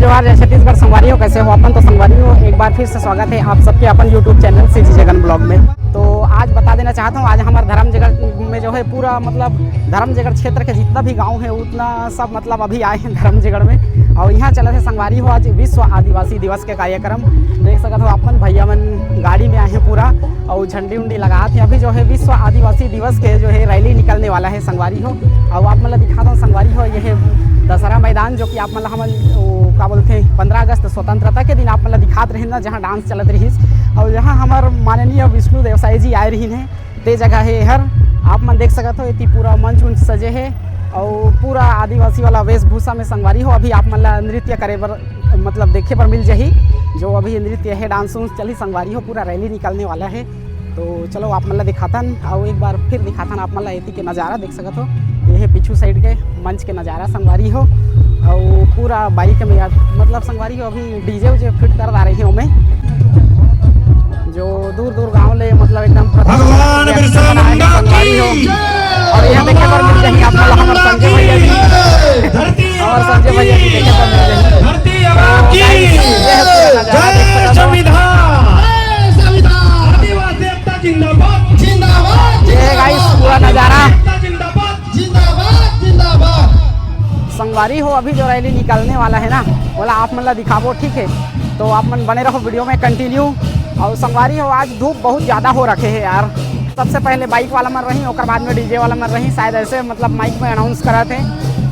जोहार जय छत्तीसगढ़। संगवारी हो, कैसे हो अपन? तो संगवारी हो, एक बार फिर से स्वागत है आप सबके अपन YouTube channel CG Jagan blog में। तो आज बता देना चाहता हूँ, आज हमारे धर्मजयगढ़ में जो है पूरा मतलब धर्मजयगढ़ क्षेत्र के जितना भी गांव है उतना सब मतलब अभी आए हैं धर्मजयगढ़ में। और यहाँ चला थे संगवारी हो आज विश्व आदिवासी दिवस के कार्यक्रम। देख सकते हो अपन भैया मन गाड़ी में आए हैं पूरा और झंडी उंडी लगा थे। अभी जो है विश्व आदिवासी दिवस के जो है रैली निकलने वाला है संगवारी हो। और आप मतलब दिखाता हूँ संगवारी हो, यह दशहरा मैदान जो कि आप मतलब हम क्या बोलते हैं 15 अगस्त स्वतंत्रता के दिन आप मतलब दिखाते रहे ना, जहाँ डांस चलत रही और जहाँ हमारे माननीय विष्णु देवसाई जी आए रही हैं ते जगह है हर आप मन देख सकते हो। इतनी पूरा मंच उंच सजे है और पूरा आदिवासी वाला वेशभूषा में संगवारी हो। अभी आप मतलब नृत्य करे पर मतलब देखे पर मिल जाही, जो अभी नृत्य है डांस उंस चली संगवारी हो। पूरा रैली निकलने वाला है तो चलो आप मतलब दिखातन और एक बार फिर दिखातन आप मतलब एती के नज़ारा देख सकते हो। ये है पीछू साइड के मंच के नज़ारा संगवारी हो और पूरा बाइक में मतलब संगवारी हो। अभी डीजे उजे फिट कर आ रही है उमें, जो दूर दूर गांव ले मतलब एकदम संगवारी हो। और यहाँ देखे पर मिल जाएंगे आप मतलब हमारे संजय भैया जी, और संजय भैया जी देखे पर मिल जाएंगे पूरा नज़ारा संगवारी हो। अभी जो रैली निकलने वाला है ना बोला आप मतलब दिखाबो, ठीक है? तो आप मन बने रहो वीडियो में कंटिन्यू। और संगवारी हो आज धूप बहुत ज़्यादा हो रखे है यार। सबसे पहले बाइक वाला मन रही और बाद में डीजे वाला मन रही, शायद ऐसे मतलब माइक में अनाउंस करा थे।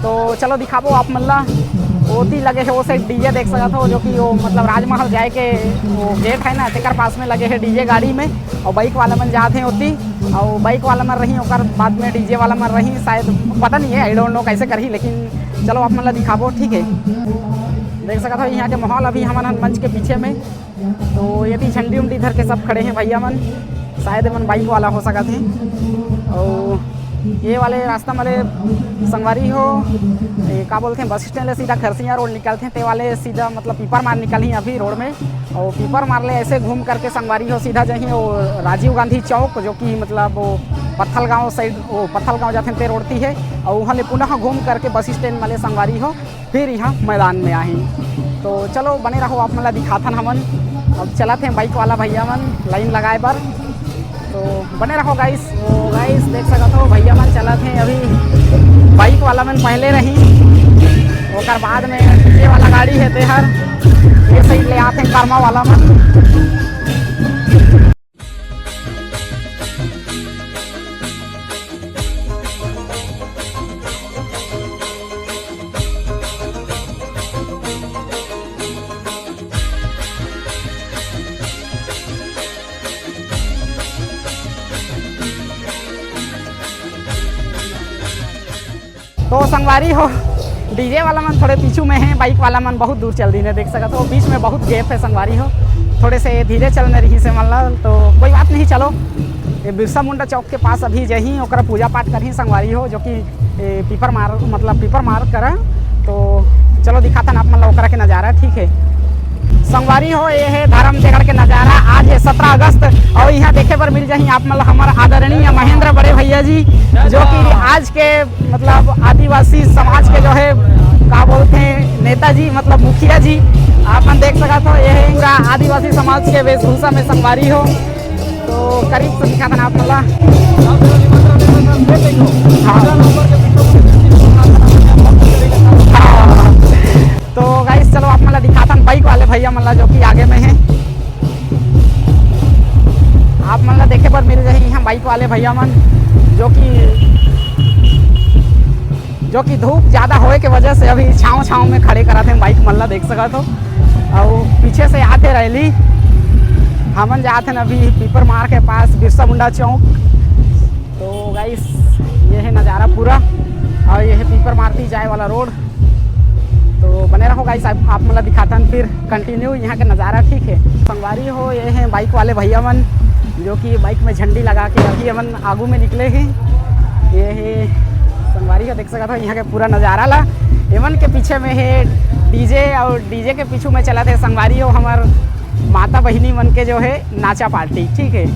तो चलो दिखाबो आप मतलब ओती लगे है वो साइड डीजे देख सकते हो, जो कि वो मतलब राजमहल जाए के वो गेट है ना तेकर पास में लगे है डीजे गाड़ी में। और बाइक वाला मन जाते हैं ओती और बाइक वाला मन रही और बाद में डीजे वाला मन रही, शायद पता नहीं है, आई डोंट नो कैसे करी, लेकिन चलो आप मतलब दिखाबो, ठीक है? देख सकते हो यहाँ के माहौल अभी हमारे मंच के पीछे में। तो ये भी झंडी उंडी धर के सब खड़े हैं भैया मन, शायद मन बाइक वाला हो सकते हैं। और ये वाले रास्ता वाले संगवारी हो क्या बोलते हैं बस स्टैंड ले सीधा खरसिया रोड निकलते हैं, ते वाले सीधा मतलब पीपर मार निकली अभी रोड में। और पीपर मार ले ऐसे घूम करके संगवारी हो सीधा जाइए वो राजीव गांधी चौक, जो कि मतलब वो पत्थल गाँव साइड वो पत्थल गाँव जाते हैं ते रोडती है। और वहाँ ले पुनः घूम करके बस स्टैंड वाले संगवारी हो फिर यहाँ मैदान में आई। तो चलो बने रहो आप मतलब दिखाथन हमन। अब चलाते हैं बाइक वाला भैया मन लाइन लगाए पर, तो बने रहो गाइस। वो गाइस देख सकते हो भैया मन चलाते हैं, अभी बाइक वाला मन पहले रही और बाद में डीजे वाला गाड़ी है तेहर ये साइड ले आते हैं कर्मा वाला मन। तो संगवारी हो डीजे वाला मन थोड़े पीछू में है, बाइक वाला मन बहुत दूर चल रही है देख सकते हो। बीच में बहुत गैप है संगवारी हो, थोड़े से धीरे चलने रही से मतलब तो कोई बात नहीं। चलो ये बिरसा मुंडा चौक के पास अभी जहीं ओकरा पूजा पाठ करी संगवारी हो, जो कि पीपर मार कर। तो चलो दिखाता आप मतलब ओकरा के नज़ारा, ठीक है? संगवारी हो ये है धर्मजयगढ़ के नज़ारा। आज है 17 अगस्त और यहाँ देखे पर मिल जाए आप मतलब हमारे आदरणीय महेंद्र बड़े भैया जी, जो कि आज के मतलब आदिवासी समाज के जो है क्या बोलते हैं नेताजी मतलब मुखिया जी। आप देख सकते हो ये है आदिवासी समाज के वेशभूषा में संगवारी हो। तो करीब से दिखाता आप मतलब तो गाइस चलो आप मतलब दिखाता बाइक वाले भैया मतलब जो कि आगे में है। आप मतलब देखे पर मिल रही हैं बाइक वाले भैया मन, जो कि धूप ज़्यादा होए के वजह से अभी छाँव में खड़े कराते हैं बाइक मतलब देख सकते हो। और पीछे से आते रैली हमन जाते हैं अभी पीपर मार के पास बिरसा मुंडा चौक। तो गाइस ये है नज़ारा पूरा और ये है पीपर मारती जाए वाला रोड। तो बने रहो गाइस आप मतलब दिखाता हूँ फिर कंटिन्यू यहाँ का नज़ारा, ठीक है? संगवारी हो ये हैं बाइक वाले भैया मन, जो कि बाइक में झंडी लगा के अभी हमन आगू में निकले हैं। ये है संगवारी हो देख सकते हो यहाँ के पूरा नज़ारा ला। एवन के पीछे में है डीजे और डीजे के पीछू में चला थे संगवारी हो हमार माता बहिनी मन के जो है नाचा पार्टी, ठीक है?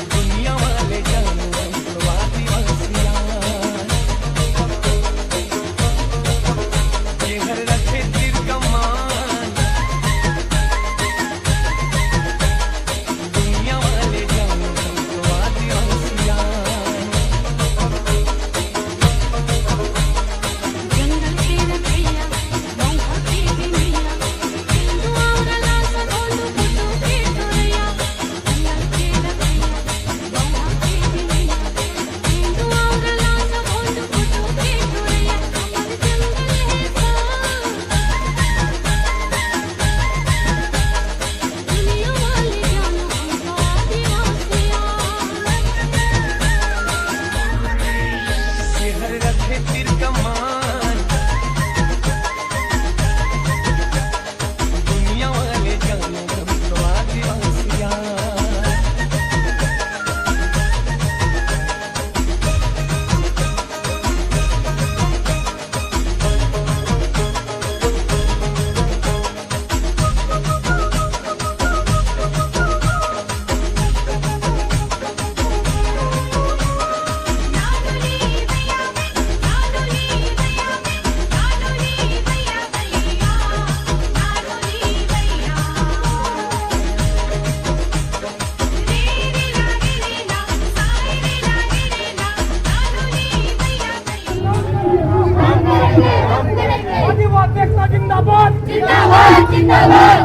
दुनिया वाले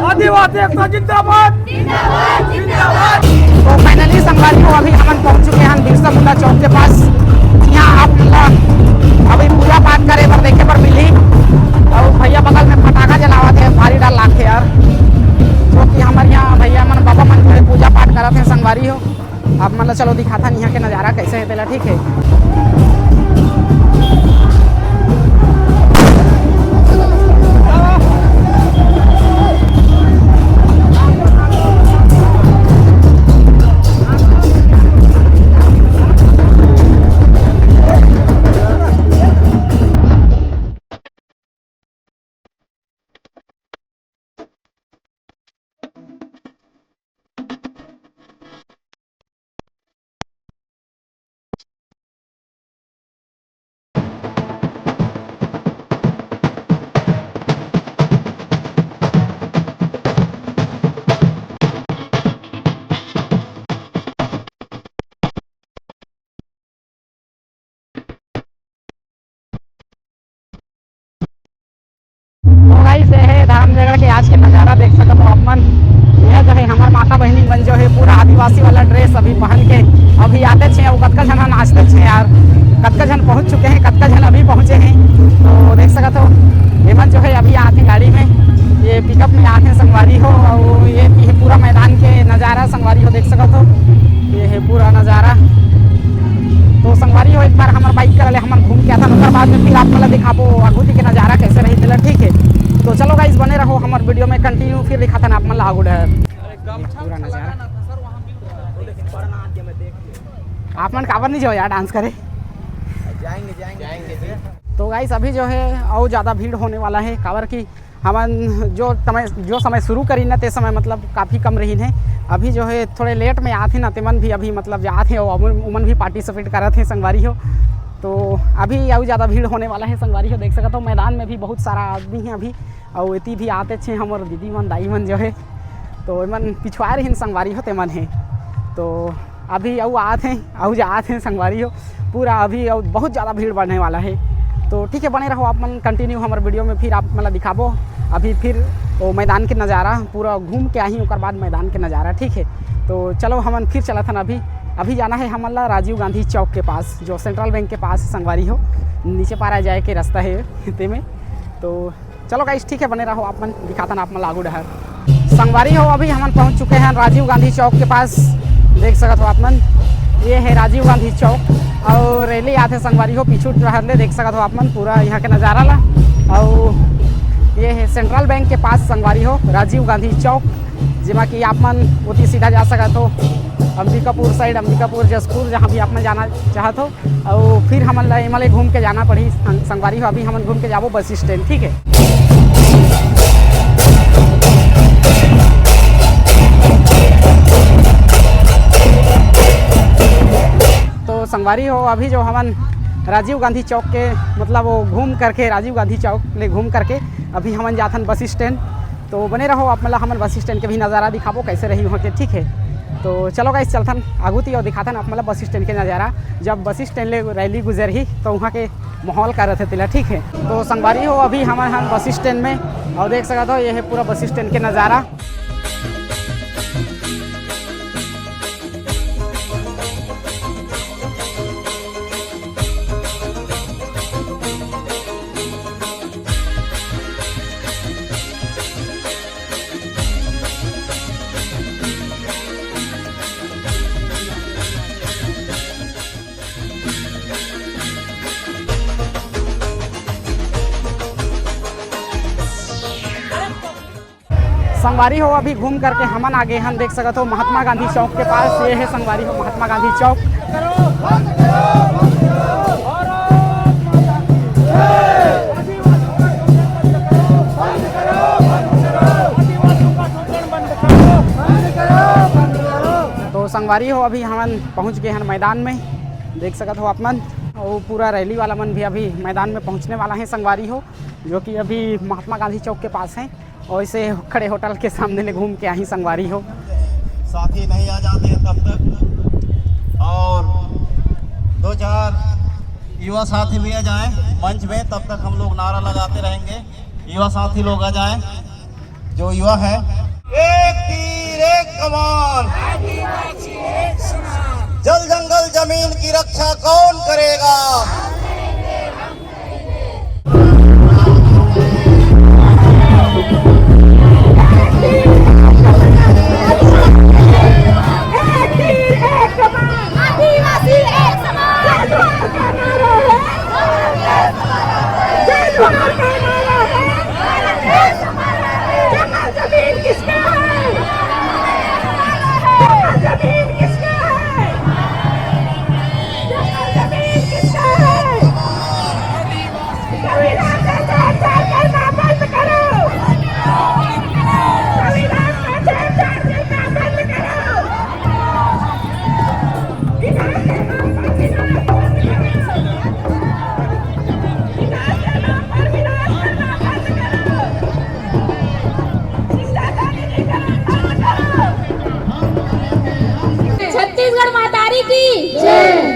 आदिवासी एकता जिंदाबाद। तो फाइनली संगवारी हो अभी हम पहुंच चुके हैं बिरसा मुंडा चौक के पास। यहाँ आप अभी पूजा पाठ करे पर देखे पर मिली और भैया बगल में पटाखा जलावा थे भारी डाल लाख यार, जो कि हमारे यहाँ भैया मन बाबा मन जो पूजा पाठ करा थे संगवारी हो। अब मतलब चलो दिखाता यहाँ के नज़ारा कैसे है तेला, ठीक है। से है धामनगर के आज के नज़ारा देख सकते हो अपन। यह जो है हमारे माता बहनी मन जो है पूरा आदिवासी वाला ड्रेस अभी पहन के अभी आते छे और कतका जन नाचते छे यार। कतका जन पहुंच चुके हैं, कतका जन अभी पहुंचे हैं। तो देख सकते हो हेमंत जो है अभी आते गाड़ी में, ये पिकअप में आते संगवारी हो। और ये पूरा मैदान के नज़ारा संगवारी हो देख सकते हो, ये है पूरा नज़ारा। तो संगवारी हो एक बार हमारे बाइक कर ले हम घूम के आता नंबर बाद में फिर आप मतलब दिखाबो आगूती के नज़ारा कैसे रही दिला, ठीक है। तो चलो गाइस बने रहो हमारे वीडियो में कंटिन्यू, फिर दिखाता ना आप मतलब आगू पूरा नज़ारा। आप मन काबर नहीं जाओ यार डांस करे, जाएंगे। तो गाइस अभी जो है और ज़्यादा भीड़ होने वाला है, काबर की हमन जो समय शुरू करी ना ते समय मतलब काफ़ी कम रही है। अभी जो है थोड़े लेट में आते ना तेमन भी अभी मतलब जाते हैं और उमन भी पार्टिसिपेट करते हैं संगवारी हो। तो अभी और ज़्यादा भीड़ होने वाला है संगवारी हो देख सकते हो। मैदान में भी बहुत सारा आदमी है अभी, और इतनी भी आते छे हमारे दीदी मन दाई मन जो है, तो मन पिछुआ रही संगवारी हो तेमन है। तो अभी और आते हैं और जाते हैं संगवारी हो पूरा, अभी और बहुत ज़्यादा भीड़ बढ़ने वाला है। तो ठीक है बने रहो आप मन कंटिन्यू हमारे वीडियो में, फिर आप मतलब दिखाबो अभी फिर वो मैदान के नज़ारा पूरा घूम के आई उसके बाद मैदान के नज़ारा, ठीक है। तो चलो हमन फिर चला था अभी जाना है हमला राजीव गांधी चौक के पास जो सेंट्रल बैंक के पास संगवारी हो, नीचे पारा जाए के रास्ता है इतने में। तो चलो गाइस ठीक है बने रहो आप मन दिखाता ना आप मन लागू डहर संगवारी हो। अभी हम पहुंच चुके हैं राजीव गांधी चौक के पास, देख सकते हो आप मन, ये है राजीव गांधी चौक। और रैली आते संगवारी हो पीछू डहर ले देख सकते हो आप मन पूरा यहाँ के नज़ारा ला। और ये है सेंट्रल बैंक के पास संगवारी हो राजीव गांधी चौक, जिमा कि आप मन उतनी सीधा जा सकते हो अंबिकापुर साइड, अंबिकापुर जसपुर जहाँ भी आप मन जाना चाहते हो। और फिर हम इमले घूम के जाना पड़ी संगवारी हो। अभी हम घूम के जाबो बस स्टैंड, ठीक है। तो संगवारी हो अभी जो हमन राजीव गांधी चौक के मतलब वो घूम करके राजीव गांधी चौक ले घूम करके अभी हमन जाथन बस स्टैंड। तो बने रहो आप मतलब हमन बस स्टैंड के भी नज़ारा दिखाबो कैसे रही वहाँ के, ठीक है। तो चलो गाइस चलथन आगूती और दिखाथन आप मतलब बस स्टैंड के नज़ारा। जब बस स्टैंड ले रैली गुजर ही तो वहाँ के माहौल का रहते तिला, ठीक है। तो संगवारी हो अभी हम बस स्टैंड में और देख सकते हो ये है पूरा बस स्टैंड के नज़ारा। संगवारी हो अभी घूम करके हमन आगे हम देख सकते हो महात्मा गांधी चौक के पास, ये है संगवारी हो महात्मा गांधी चौक। तो संगवारी हो अभी हमन पहुंच गए हैं मैदान में, देख सकते हो आप मन। और पूरा रैली वाला मन भी अभी मैदान में पहुंचने वाला है संगवारी हो, जो कि अभी महात्मा गांधी चौक के पास है। और इसे खड़े होटल के सामने ले घूम के आई संगवारी हो। साथी नहीं आ जाते हैं तब तक, और 2-4 युवा साथी भी आ जाएं मंच में, तब तक हम लोग नारा लगाते रहेंगे युवा साथी लोग आ जाएं, जो युवा है। एक तीर एक कमान, जल जंगल जमीन की रक्षा कौन करेगा? छत्तीसगढ़ मातारी की जय।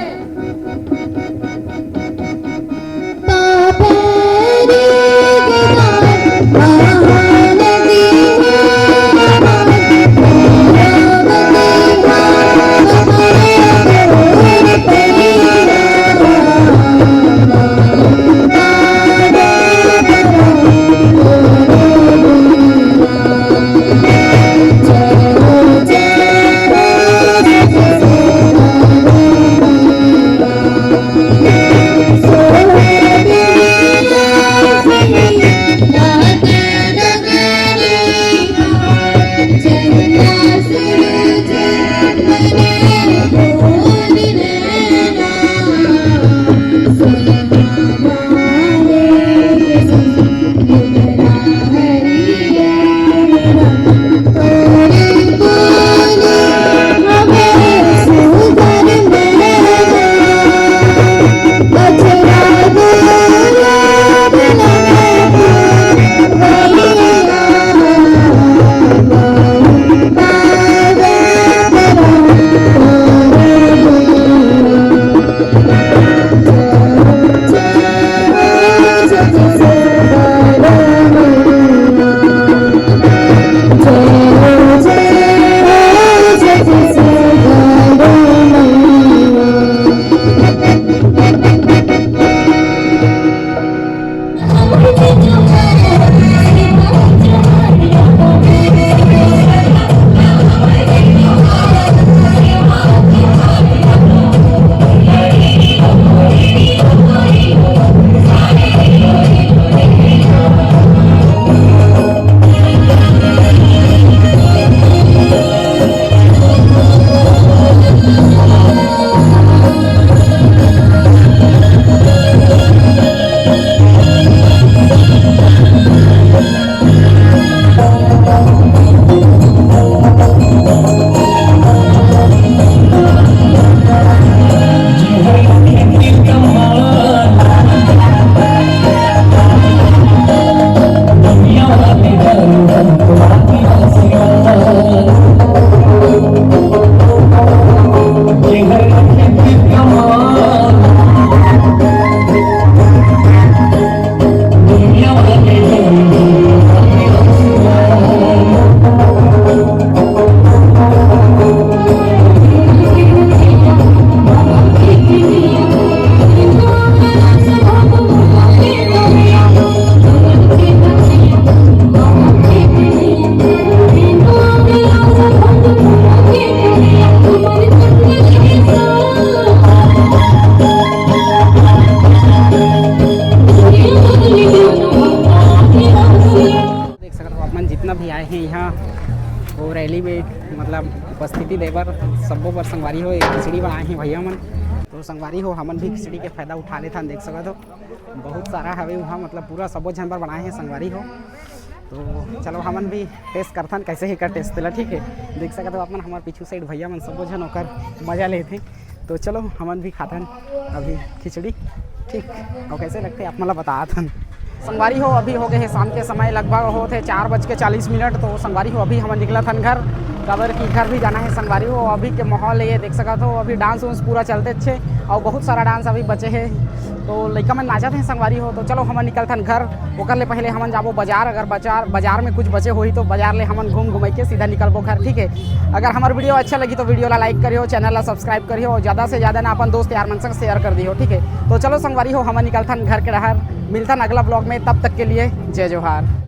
जितना भी आए हैं यहाँ वो रैली में मतलब उपस्थिति देवर सबो पर संगवारी हो एक खिचड़ी बनाए हैं भैया मन। तो संगवारी हो हमन भी खिचड़ी के फायदा उठा लेथन, देख सकत हो बहुत सारा हवे वहाँ, मतलब पूरा सबो झन पर बनाए हैं संगवारी हो। तो चलो हमन भी टेस्ट करथन कैसे ही कर टेस्ट तेला, ठीक है। देख सकते हो अपन हमारे पीछू साइड भैया मन सबो झन ओकर मजा लेते। तो चलो हमन भी खाथन अभी खिचड़ी, ठीक। और कैसे लगते आप मतलब बताथन। संगवारी हो अभी हो गए हैं शाम के समय लगभग होते 4:40 तो संगवारी हो अभी हम निकला था घर काबर की घर भी जाना है संगवारी हो। अभी के माहौल ये देख सकते हो, अभी डांस उन्स पूरा चलते अच्छे और बहुत सारा डांस अभी बचे हैं तो लड़का में नाचत हैं संगवारी हो। तो चलो हम निकलथन घर, ओकर ले पहले हम जाबो बाजार, अगर बाजार में कुछ बचे हुई तो बाजार ले हम घूम के सीधा निकलबो घर, ठीक है। अगर हमारे वीडियो अच्छा लगी तो वीडियो ला लाइक करियो, चैनल ला सब्सक्राइब करियो और ज़्यादा से ज़्यादा ना अपन दोस्त यार मन संग शेयर कर दियो, ठीक है। तो चलो संगवारी हो हम निकलथन घर के बाहर, मिलथन अगला ब्लॉग में, तब तक के लिए जय जोहार।